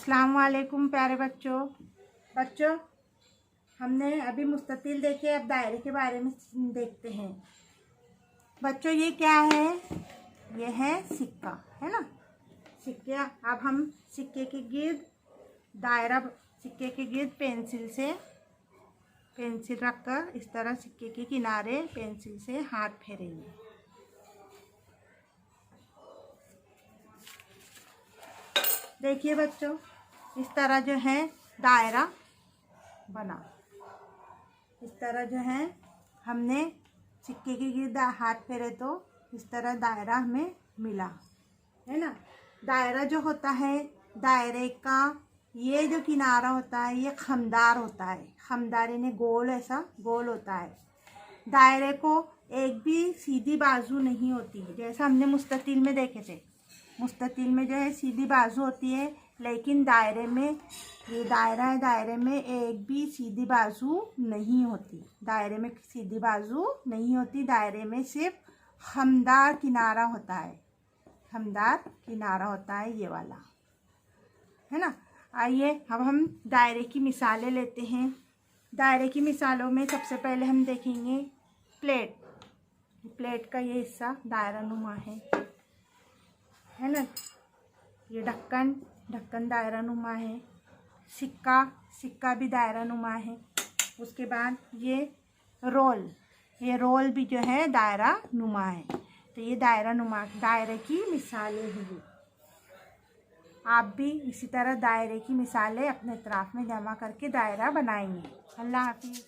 अस्सलाम वालेकुम प्यारे बच्चों हमने अभी मुस्ततिल देखे, अब दायरे के बारे में देखते हैं। बच्चों ये क्या है? ये है सिक्का, है ना। सिक्के, अब हम सिक्के के गिर्द दायरा, सिक्के के गिर्द पेंसिल रखकर इस तरह सिक्के के किनारे पेंसिल से हाथ फेरेंगे। देखिए बच्चों, इस तरह जो है दायरा बना। इस तरह जो है हमने सिक्के के गिर्द हाथ फेरे तो इस तरह दायरा हमें मिला, है ना। दायरा जो होता है, दायरे का ये जो किनारा होता है ये खमदार होता है। खमदार यानी गोल, ऐसा गोल होता है। दायरे को एक भी सीधी बाजू नहीं होती, जैसा हमने मुस्ततिल में देखे थे। मुस्ततिल में जो है सीधी बाजू होती है, लेकिन दायरे में, ये दायरा है, दायरे में एक भी सीधी बाजू नहीं होती। दायरे में सीधी बाजू नहीं होती, दायरे में सिर्फ खमदार किनारा होता है। खमदार किनारा होता है ये वाला, है ना। आइए अब हम दायरे की मिसालें लेते हैं। दायरे की मिसालों में सबसे पहले हम देखेंगे प्लेट। प्लेट का ये हिस्सा दायरा नुमा है ना। ये ढक्कन दायरा नुमा है। सिक्का भी दायरा नुमा है। उसके बाद ये रोल भी जो है दायरा नुमा है। तो ये दायरे की मिसालें हुई। आप भी इसी तरह दायरे की मिसालें अपने इतराफ़ में जमा करके दायरा बनाएंगे। अल्लाह हाफ़िज़।